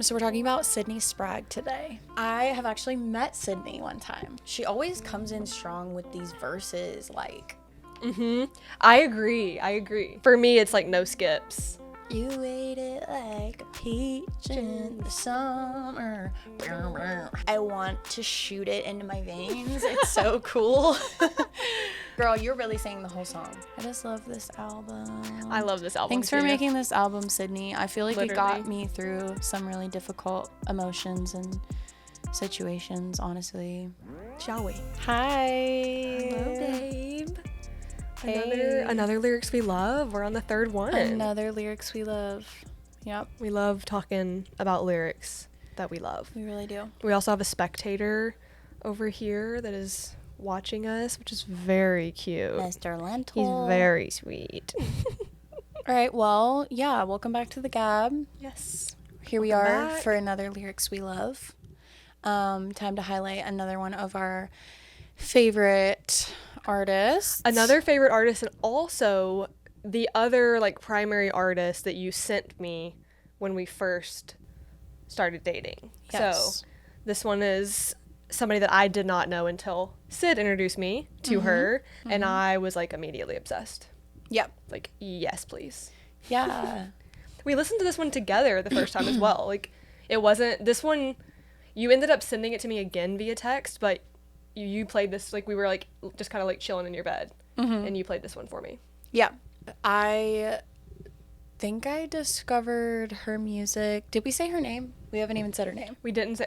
So we're talking about Sydney Sprague today. I have actually met Sydney one time. She always comes in strong with these verses like, I agree. For me, it's like no skips. you waited like a peach in the summer. I want to shoot it into my veins. It's so cool. Girl, you're really singing the whole song. I just love this album. I love this album. Thanks for making this album, Sydney. I feel like you Literally. got me through some really difficult emotions and situations, honestly. Shall we? Hi. Hello, babe. Hey. Another lyrics we love. We're on the third one. Another lyrics we love. Yep, We love talking about lyrics that we love. we really do. We also have a spectator over here that is watching us, which is very cute. Mr. Lentil. He's very sweet. All right, well, yeah, welcome back to the Gab. Yes. Here we Welcome are back. for another lyrics we love. Time to highlight another one of our favorite artists. Another favorite artist, and also the other like primary artist that you sent me when we first started dating. Yes. So this one is somebody that I did not know until Sid introduced me to her, and I was like immediately obsessed. Yep. Like, yes, please. Yeah. We listened to this one together the first time as well. Like, it wasn't this one. You ended up sending it to me again via text, but you played this, like, we were like just kind of like chilling in your bed, and you played this one for me. Yeah. I think I discovered her music. Did we say her name? We haven't even said her name. We didn't say.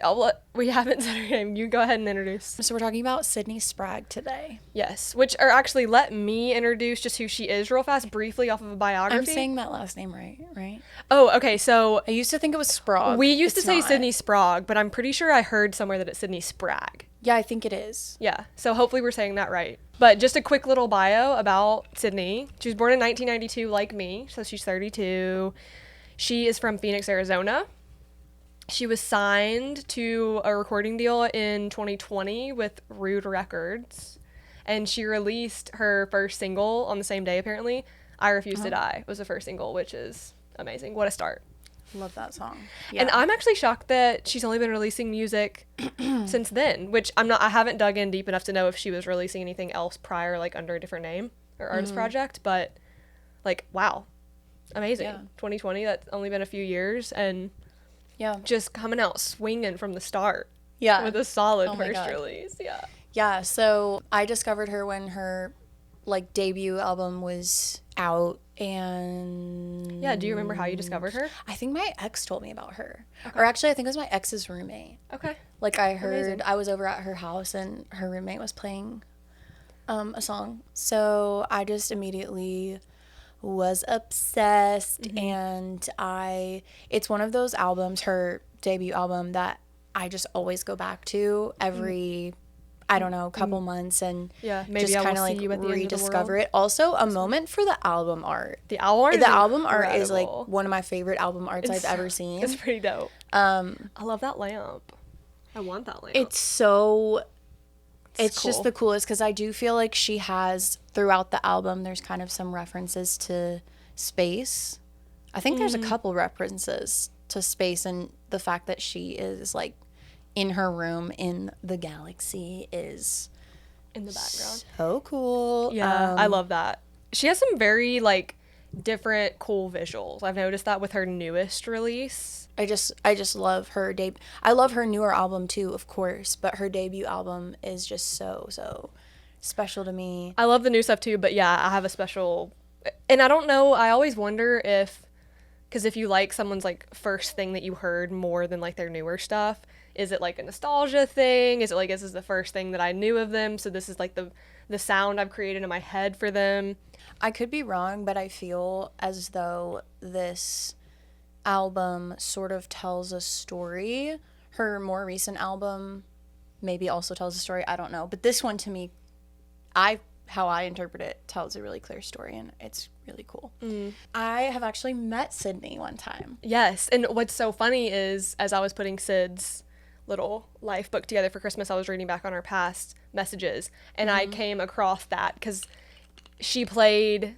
We haven't said her name. You go ahead and introduce. So we're talking about Sydney Sprague today. Yes, or actually, let me introduce just who she is real fast, briefly off of a biography. I'm saying that last name right? Oh, okay. So I used to think it was Sprague. we used to It's say not. Sydney Sprague, but I'm pretty sure I heard somewhere that it's Sydney Sprague. Yeah, I think it is. Yeah, so hopefully we're saying that right. But just a quick little bio about Sydney. She was born in 1992 like me, so she's 32. She is from Phoenix, Arizona. She was signed to a recording deal in 2020 with Rude Records, and she released her first single on the same day, apparently. I Refuse to Die was the first single, which is amazing. What a start. Love that song. And I'm actually shocked that she's only been releasing music since then, which I haven't dug in deep enough to know if she was releasing anything else prior, like under a different name or artist project, but like, wow, amazing. Yeah. 2020, that's only been a few years, and Yeah. just coming out swinging from the start Yeah. with a solid Oh my first God. release. Yeah. Yeah, so I discovered her when her like debut album was out, and Yeah, do you remember how you discovered her? I think my ex told me about her. Or actually I think it was my ex's roommate. Okay. Like I heard Amazing. I was over at her house and her roommate was playing a song. So I just immediately was obsessed, and it's one of those albums, her debut album, that I just always go back to every I don't know, couple months, and Yeah, maybe just I will kind of see like you at the end of the rediscover world. it. Also, a moment for the album art. The album art The album art is like incredible. one of my favorite album arts I've ever seen. It's pretty dope. I love that lamp. I want that lamp. It's so it's just cool. the coolest, because I do feel like she has, throughout the album, there's kind of some references to space. I think there's a couple references to space, and the fact that she is like in her room in the galaxy is in the background. so cool. Yeah, I love that. She has some very like different cool visuals. I've noticed that with her newest release. I just love her I love her newer album too, of course, but her debut album is just so special to me. I love the new stuff too, but yeah, I have a special, and I don't know, I always wonder because if you like someone's like first thing that you heard more than like their newer stuff, is it like a nostalgia thing? Is it like, this is the first thing that I knew of them, so this is like the sound I've created in my head for them? I could be wrong, but I feel as though this album sort of tells a story. Her more recent album maybe also tells a story, I don't know, but this one to me, how I interpret it, tells a really clear story, and it's really cool. I have actually met Sydney one time. Yes, and what's so funny is, as I was putting Sid's little life book together for Christmas, I was reading back on our past messages, and I came across that because she played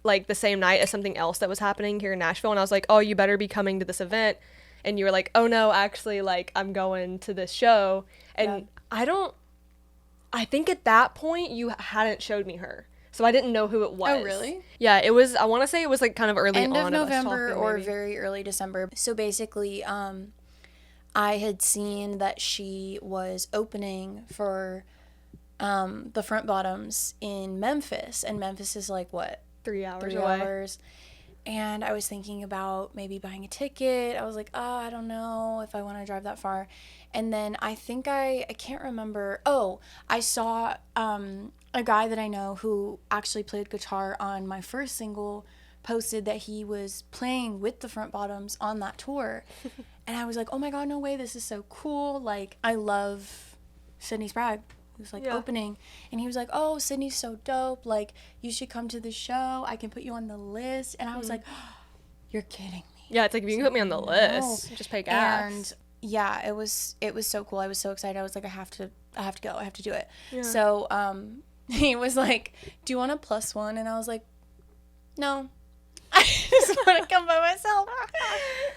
like the same night as something else that was happening here in Nashville, and I was like, oh, you better be coming to this event. and you were like, oh no, actually, like, I'm going to this show. And I think at that point you hadn't showed me her. So I didn't know who it was. Oh, really? Yeah, it was, I want to say it was like kind of early End on of November talking, or maybe. very early December. So basically, I had seen that she was opening for the Front Bottoms in Memphis. And Memphis is like, what? 3 hours 3 away. hours. And I was thinking about maybe buying a ticket. I was like, I don't know if I want to drive that far. And then I think I can't remember. Oh, I saw a guy that I know who actually played guitar on my first single posted that he was playing with the Front Bottoms on that tour. And I was like, oh my God, no way. This is so cool. Like, I love Sydney Sprague. It was like opening, and he was like, oh, Sydney's so dope, like, you should come to the show, I can put you on the list. And I was like, oh, you're kidding me. Yeah, it's like, if you can put me on the list, just pay gas. And yeah, it was so cool. I was so excited. I was like, I have to go, I have to do it. So he was like, do you want a +1? And I was like, no, I just want to come by myself.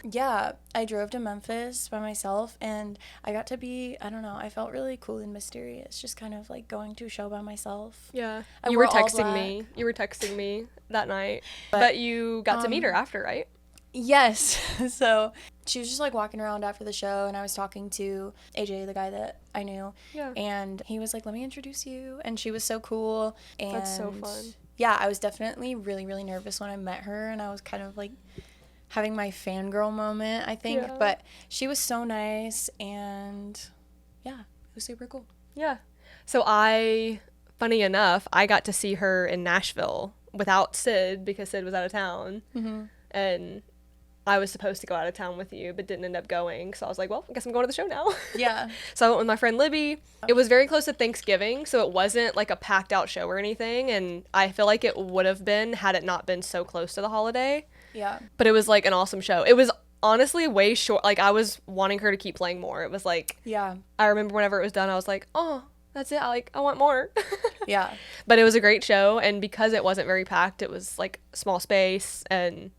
Yeah, I drove to Memphis by myself, and I got to be, I don't know, I felt really cool and mysterious, just kind of like going to a show by myself. Yeah. I You were wore all texting me. black. You were texting me that night. But you got to meet her after, right? Yes. So she was just like walking around after the show, and I was talking to AJ, the guy that I knew. Yeah. And he was like, let me introduce you. And she was so cool. And That's so fun. Yeah, I was definitely really, really nervous when I met her, and I was kind of like having my fangirl moment, I think. Yeah. But she was so nice, and yeah, it was super cool. Yeah. So funny enough, I got to see her in Nashville without Sid because Sid was out of town. Mm-hmm. And I was supposed to go out of town with you, but didn't end up going. So I was like, well, I guess I'm going to the show now. Yeah. So I went with my friend Libby. It was very close to Thanksgiving, so it wasn't like a packed out show or anything. And I feel like it would have been had it not been so close to the holiday. Yeah. But it was like an awesome show. It was honestly way short. Like, I was wanting her to keep playing more. It was like, Yeah. I remember whenever it was done, I was like, oh, that's it. I want more. Yeah. But it was a great show. And because it wasn't very packed, it was like small space. And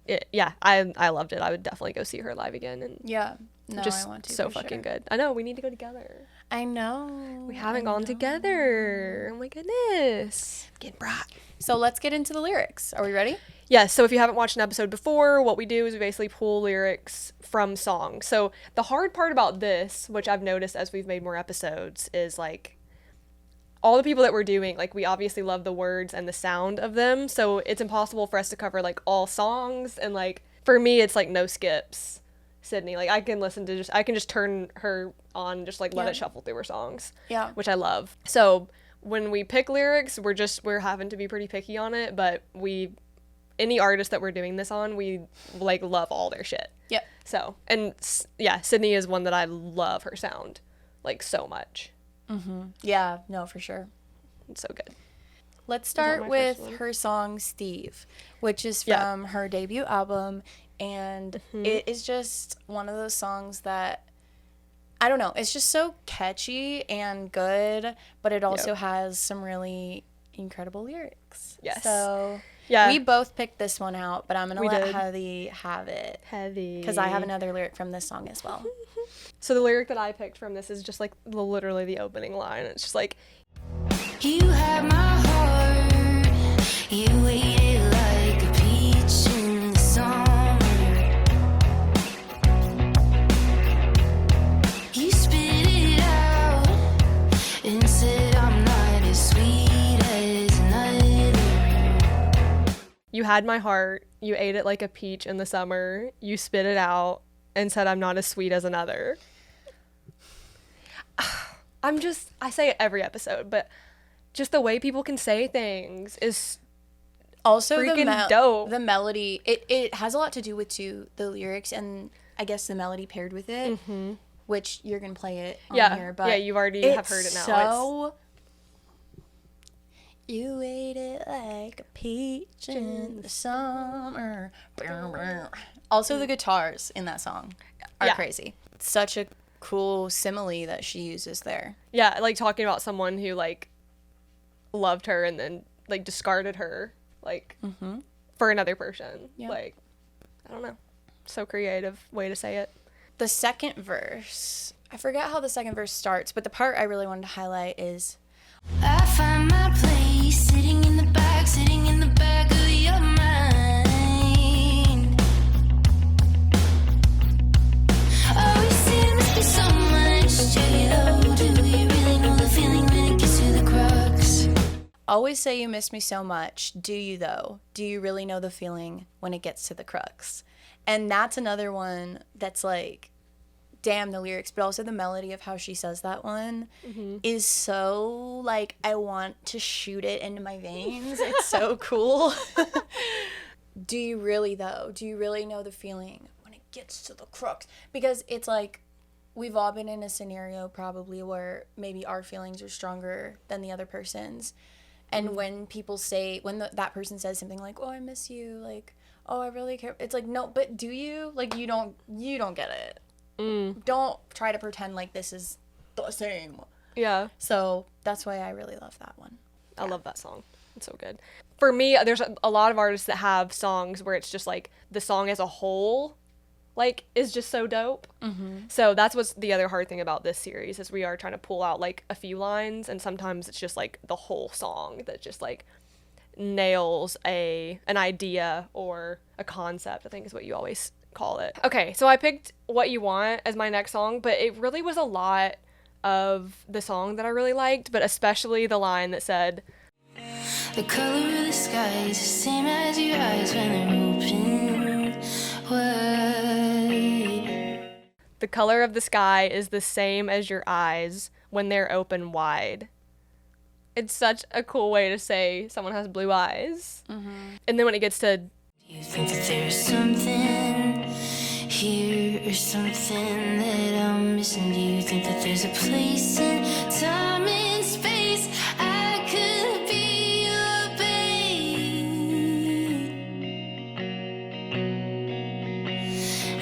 I loved it. I would definitely go see her live again. And Yeah. No, just I want to. so for fucking sure. good. I know, we need to go together. I know. We haven't gone together. Oh my goodness. Get brought. So let's get into the lyrics. Are we ready? Yes, so if you haven't watched an episode before, what we do is we basically pull lyrics from songs. So the hard part about this, which I've noticed as we've made more episodes, is like all the people that we're doing, like, we obviously love the words and the sound of them. So it's impossible for us to cover like all songs. And like, for me, it's like no skips. Sydney, like, I can just turn her on, just like let it shuffle through her songs. Yeah. Which I love. So when we pick lyrics, we're having to be pretty picky on it, but any artist that we're doing this on, we like love all their shit. Yep. So, and yeah, Sydney is one that I love her sound like so much. Mm-hmm. Yeah, no, for sure. It's so good. Let's start my with first one? her song Steve, which is from her debut album, and it is just one of those songs that, I don't know, it's just so catchy and good, but it also has some really incredible lyrics. Yes. So Yeah. we both picked this one out, but I'm going to let did. Heathy have it. Heavy. Because I have another lyric from this song as well. So the lyric that I picked from this is just like literally the opening line. It's just like, You had my heart, you waited like a peach in the summer. You spit it out and said I'm not as sweet as another. you had my heart, you ate it like a peach in the summer, you spit it out and said I'm not as sweet as another. I say it every episode, but just the way people can say things is Also, freaking dope. The melody, it has a lot to do with, too, the lyrics and I guess the melody paired with it, which you're going to play it on here. But yeah, you already have heard it now. So, you ate it like a peach in the summer. Also, the guitars in that song are crazy. Such a cool simile that she uses there. Yeah, like talking about someone who like loved her and then like discarded her like for another person. Yeah. Like, I don't know. So creative way to say it. The second verse, I forget how the second verse starts, but the part I really wanted to highlight is, I find my place sitting in the back of your mind. Always say it must be so much. Do you really know the feeling when it gets to the crux? always say you miss me so much. Do you though? Do you really know the feeling when it gets to the crux? And that's another one that's like, damn, the lyrics, but also the melody of how she says that one is so like, I want to shoot it into my veins. It's so cool. Do you really though? Do you really know the feeling when it gets to the crux? Because it's like, we've all been in a scenario probably where maybe our feelings are stronger than the other person's. And when people say, when that person says something like, oh, I miss you, like, oh, I really care. It's like, no, but do you? Like, you don't get it. Don't try to pretend like this is the same. Yeah. So that's why I really love that one. I love that song. It's so good. For me, there's a lot of artists that have songs where it's just like the song as a whole, like, is just so dope. So that's what's the other hard thing about this series is we are trying to pull out like a few lines, and sometimes it's just like the whole song that just like nails an idea or a concept, I think is what you always call it. Okay, so I picked What You Want as my next song, but it really was a lot of the song that I really liked, but especially the line that said, The color of the sky is the same as your eyes when they're open wide. the color of the sky is the same as your eyes when they're open wide. It's such a cool way to say someone has blue eyes. And then when it gets to, Do you think that there's something here or something that I'm missing? Do you think that there's a place in time and space I could be your babe?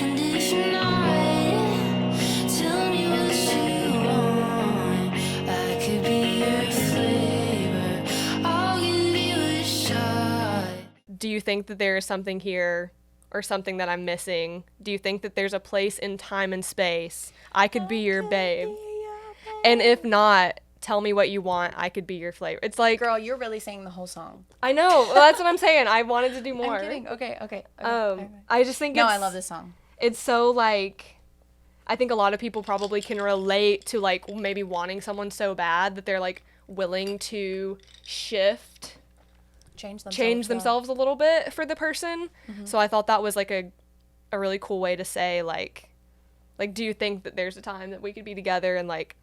And if not, tell me what you want. I could be your flavor. I'll give you a shot. do you think that there is something here or something that I'm missing? Do you think that there's a place in time and space I could be your babe? And if not, tell me what you want. I could be your flavor. It's like, Girl, you're really saying the whole song. I know. Well, that's what I'm saying. I wanted to do more. I'm kidding. Okay. I just think No, it's, I love this song. It's so like, I think a lot of people probably can relate to like maybe wanting someone so bad that they're like willing to shift, change themselves a little bit for the person. So I thought that was like a really cool way to say like do you think that there's a time that we could be together and like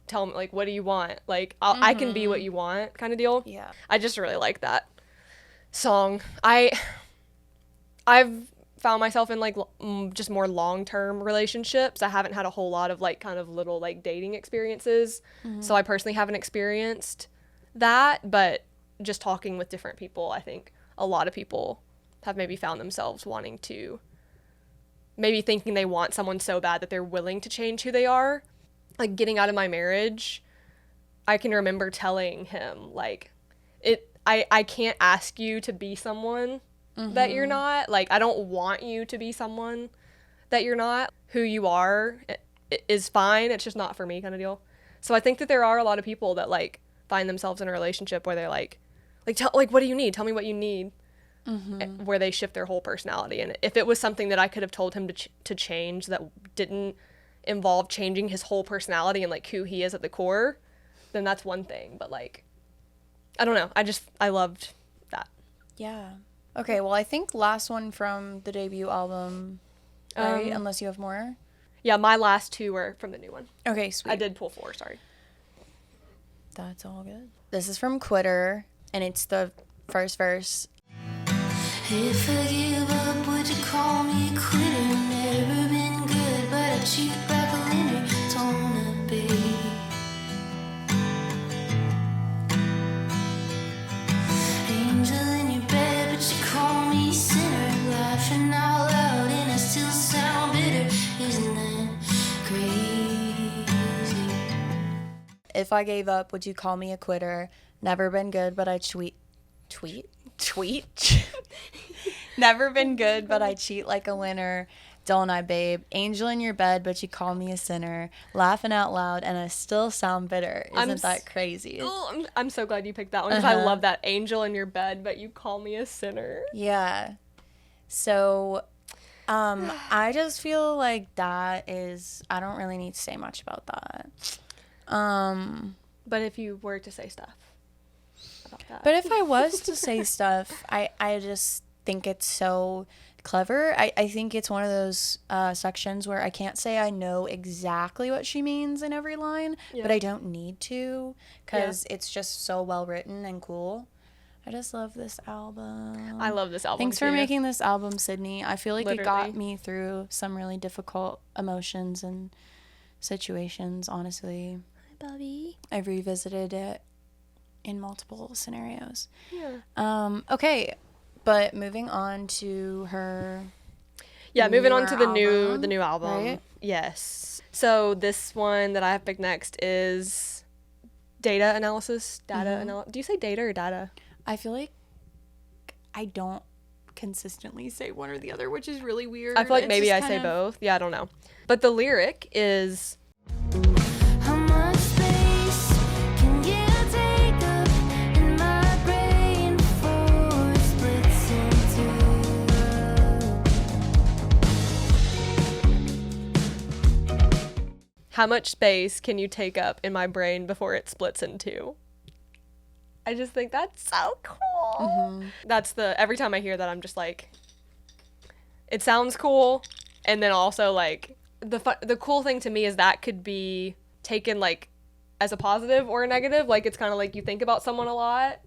tell me like what do you want, like I can be what you want kind of deal. Yeah. I just really like that song. I've found myself in like just more long-term relationships. I haven't had a whole lot of like kind of little like dating experiences. So I personally haven't experienced that, but just talking with different people, I think a lot of people have maybe found themselves wanting to, maybe thinking they want someone so bad that they're willing to change who they are. Like getting out of my marriage, I can remember telling him like, I can't ask you to be someone that you're not. Like, I don't want you to be someone that you're not. Who you are is fine. It's just not for me kind of deal. So I think that there are a lot of people that like find themselves in a relationship where they're like what do you need? Tell me what you need. Where they shift their whole personality. And if it was something that I could have told him to change that didn't involve changing his whole personality and like who he is at the core, then that's one thing. But like, I don't know. I loved that. Yeah. Okay, well, I think last one from the debut album, right? Unless you have more. Yeah, my last two were from the new one. Okay, sweet. I did pull 4, sorry. That's all good. This is from Quitter, and it's the first verse. If I give up, would you call me a quitter? Never been good, but I cheat like a lender. Don't wanna be. Angel in your bed, but you call me sinner. Laughing out loud, and I still sound bitter. Isn't that crazy? If I gave up, would you call me a quitter? Never been good, but I tweet. Never been good, but I cheat like a winner. Don't I, babe? Angel in your bed, but you call me a sinner. Laughing out loud, and I still sound bitter. Isn't that crazy? I'm so glad you picked that one because I love that. Angel in your bed, but you call me a sinner. Yeah. So, I just feel like that is, I don't really need to say much about that. But if you were to say stuff about that. But if I was to say stuff, I just think it's so clever. I think it's one of those sections where I can't say I know exactly what she means in every line, but I don't need to because it's just so well written and cool. I just love this album. I love this album. Thanks for making this album, Sydney. I feel like it got Literally. me through some really difficult emotions and situations, honestly. Hi, Bobby. I've revisited it in multiple scenarios. Yeah. Okay, but moving on to her. Yeah, moving on newer to the album, new album. right? Yes. So this one that I have picked next is data analysis. Do you say data or data? I feel like I don't consistently say one or the other, which is really weird. I feel like It's maybe just I kind say of- both. Yeah, I don't know. But the lyric is How much space can you take up in my brain before it splits into how much space can you take up in my brain before it splits in two? I just think that's so cool. That's every time I hear that, I'm just like, it sounds cool. And then also like the cool thing to me is that could be taken like as a positive or a negative. Like it's kind of like you think about someone a lot,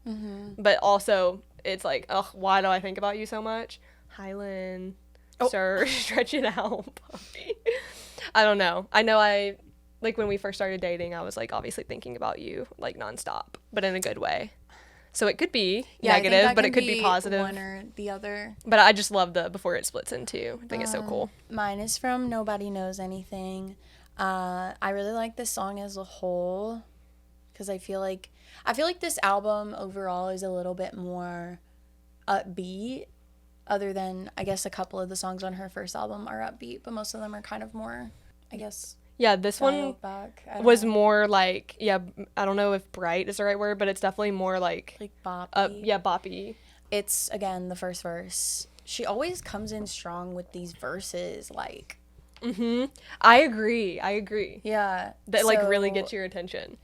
but also it's like, ugh, why do I think about you so much? Hylan, sir, stretch it out, puppy. I don't know. I know like when we first started dating, I was like obviously thinking about you like nonstop, but in a good way. So it could be I think negative, that but can it could be positive. One or the other. But I just love the before it splits in two. I think it's so cool. Mine is from Nobody Knows Anything. I really like this song as a whole because I feel like this album overall is a little bit more upbeat. Other than I guess a couple of the songs on her first album are upbeat, but most of them are kind of more, I guess. Yeah, this one dialed back. I don't was know. more like, I don't know if bright is the right word, but it's definitely more like boppy. boppy. It's again the first verse. She always comes in strong with these verses, like. I agree. Yeah. That like really so- gets your attention.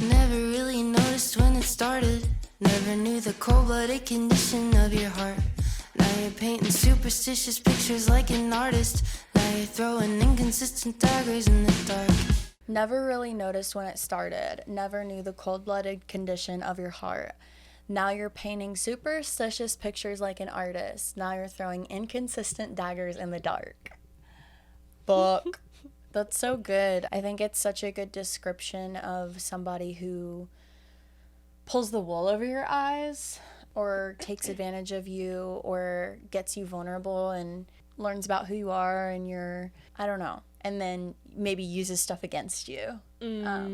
Never really noticed when it started. Never knew the cold-blooded condition of your heart. Now you're painting superstitious pictures like an artist. Now you're throwing inconsistent daggers in the dark. Never really noticed when it started. Never knew the cold-blooded condition of your heart. Now you're painting superstitious pictures like an artist. Now you're throwing inconsistent daggers in the dark. Book. That's so good. I think it's such a good description of somebody who pulls the wool over your eyes or takes advantage of you or gets you vulnerable and learns about who you are and your, I don't know, and then maybe uses stuff against you Yeah.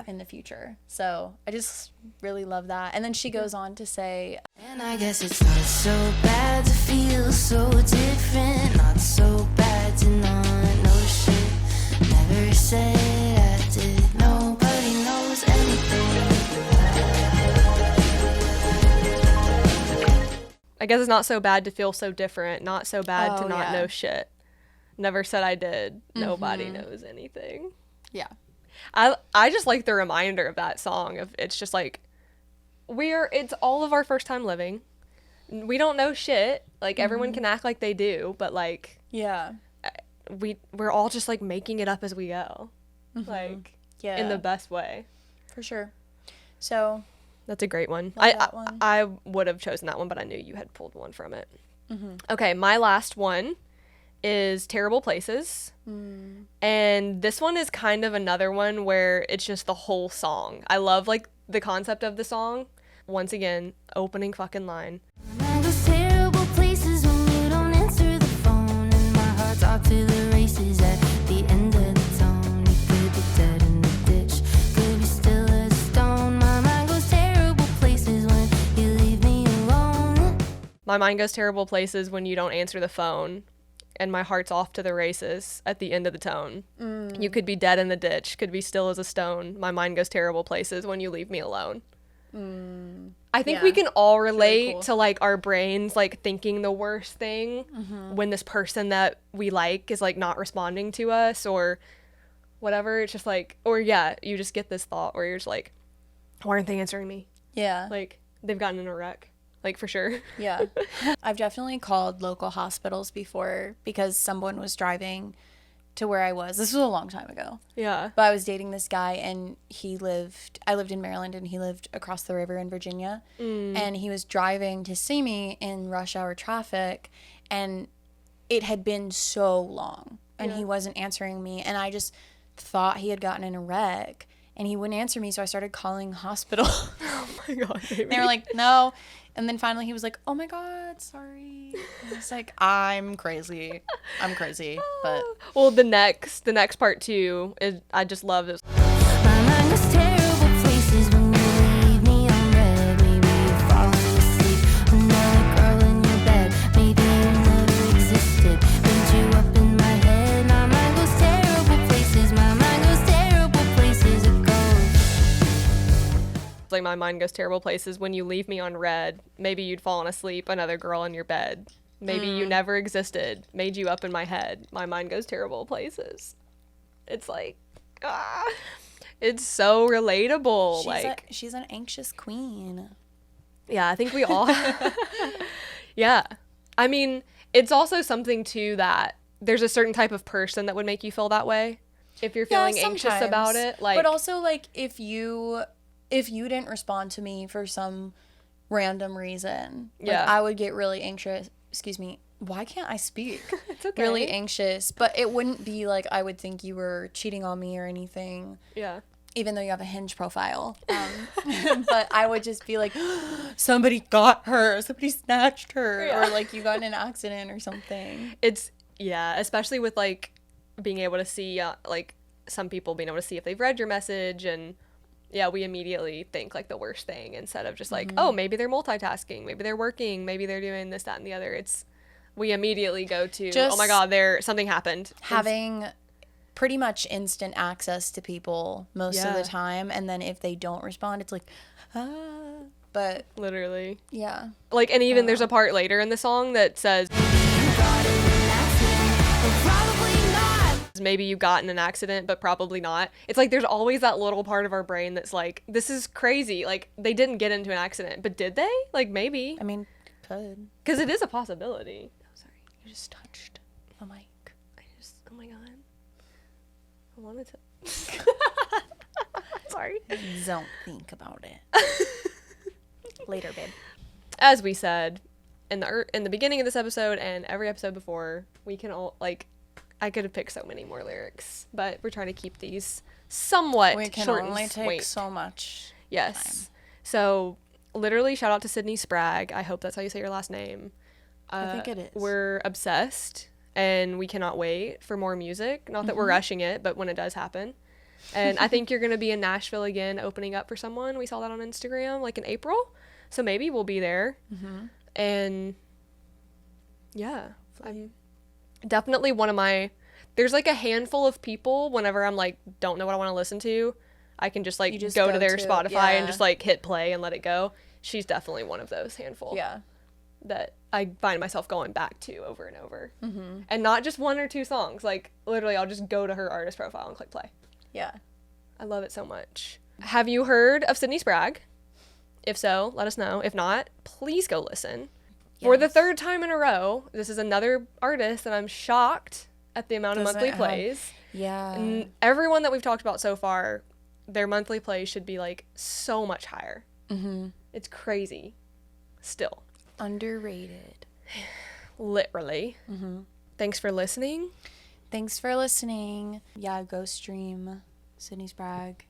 in the future. So I just really love that. And then she goes on to say, And I guess it's not so bad to feel so different. Not so bad to not know shit. Never said I did. Nobody knows anything. I guess it's not so bad to feel so different. Not so bad to Oh, not yeah. know shit. Never said I did. Nobody knows anything. yeah. I just like the reminder of that song. Of it's just like it's all of our first time living. We don't know shit. Like everyone can act like they do, but like Yeah. we're all just like making it up as we go. Like Yeah. in the best way. For sure. So That's a great one. Love that one. I would have chosen that one, but I knew you had pulled one from it. Okay, my last one is Terrible Places. And this one is kind of another one where it's just the whole song. I love like the concept of the song. Once again, opening fucking line. Man goes terrible places when you don't answer the phone. And my heart's off to the races at the end of the tone. You could be dead in the ditch, could be still as a stone. My mind goes terrible places when you leave me alone. My mind goes terrible places when you don't answer the phone, and my heart's off to the races at the end of the tone. You could be dead in the ditch, could be still as a stone. My mind goes terrible places when you leave me alone. I think we can all relate cool. to like our brains like thinking the worst thing when this person that we like is like not responding to us or whatever. It's just like, or you just get this thought where you're just like, why aren't they answering me? Yeah. Like they've gotten in a wreck, like for sure. Yeah. I've definitely called local hospitals before because someone was driving to where I was. This was a long time ago. Yeah. But I was dating this guy and I lived in Maryland and he lived across the river in Virginia. And he was driving to see me in rush hour traffic and it had been so long and he wasn't answering me. And I just thought he had gotten in a wreck and he wouldn't answer me. So I started calling hospital. Oh my God, baby. They were like, no. And then finally he was like, oh my God, sorry. And I was like, I'm crazy. But Well, the next part too is I just love this. My mind goes terrible places when you leave me on red. Maybe you're falling asleep. Another girl in your bed. Maybe you never existed. Made you up in my head. My mind goes terrible places. My mind goes terrible places. It goes. Like my mind goes terrible places when you leave me on red. Maybe you'd fallen asleep. Another girl in your bed. Maybe you never existed. Made you up in my head. My mind goes terrible places. It's like, it's so relatable. she's an anxious queen. Yeah, I think we all. Yeah. I mean, it's also something too that there's a certain type of person that would make you feel that way if you're feeling anxious about it. Like, but also like if you didn't respond to me for some random reason, like, I would get really anxious. Excuse me. Why can't I speak? It's okay. Really anxious, but it wouldn't be like I would think you were cheating on me or anything. Yeah. Even though you have a Hinge profile. But I would just be like, somebody got her, somebody snatched her, or like you got in an accident or something. It's, especially with like being able to see, like some people being able to see if they've read your message and we immediately think like the worst thing instead of just like, oh, maybe they're multitasking, maybe they're working, maybe they're doing this, that, and the other. We immediately go to, oh my God, something happened. Having pretty much instant access to people most of the time, and then if they don't respond, it's like, but literally. Yeah. Like, and even there's a part later in the song that says, maybe you got in an accident, but probably not. It's like there's always that little part of our brain that's like, this is crazy. Like, they didn't get into an accident, but did they? Like, maybe. I mean, could. Because it is a possibility. Oh, sorry. You just touched the mic. Oh my God. I wanted to. Sorry. Don't think about it. Later, babe. As we said in the beginning of this episode and every episode before, we can all, like, I could have picked so many more lyrics, but we're trying to keep these somewhat short and sweet. We can only take so much time. So, literally, shout out to Sydney Sprague. I hope that's how you say your last name. I think it is. We're obsessed, and we cannot wait for more music. Not that we're rushing it, but when it does happen. And I think you're going to be in Nashville again, opening up for someone. We saw that on Instagram, like in April. So maybe we'll be there. And, I'm definitely there's like a handful of people whenever I'm like, don't know what I want to listen to. I can just like go to their Spotify and just like hit play and let it go. She's definitely one of those handful. Yeah. That I find myself going back to over and over. And not just one or two songs. Like, literally, I'll just go to her artist profile and click play. Yeah. I love it so much. Have you heard of Sydney Sprague? If so, let us know. If not, please go listen. Yes. For the third time in a row, this is another artist that I'm shocked at the amount of monthly plays. Yeah. And everyone that we've talked about so far, their monthly plays should be, like, so much higher. It's crazy. Still. Underrated. Literally. Thanks for listening. Yeah, go stream Sydney Sprague.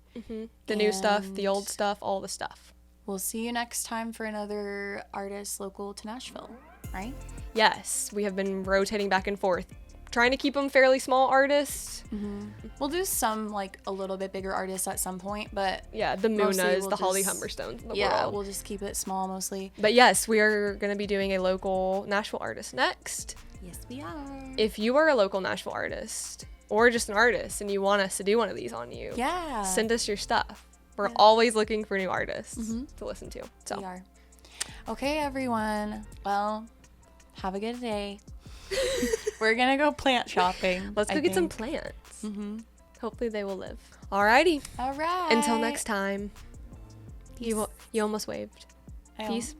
The new stuff, the old stuff, all the stuff. We'll see you next time for another artist local to Nashville, right? Yes, we have been rotating back and forth, trying to keep them fairly small artists. We'll do some like a little bit bigger artists at some point, but Yeah, the mostly Munas, we'll the Holly just- Humberstones of the yeah, world. we'll just keep it small mostly. But yes, we are going to be doing a local Nashville artist next. Yes, we are. If you are a local Nashville artist or just an artist and you want us to do one of these on you, Yeah. send us your stuff. We're always looking for new artists to listen to. So We are. Okay, everyone. Well, have a good day. We're gonna go plant shopping. let's go I get some think. plants. Hopefully they will live. Alrighty. All right. Until next time. You almost waved. I Peace.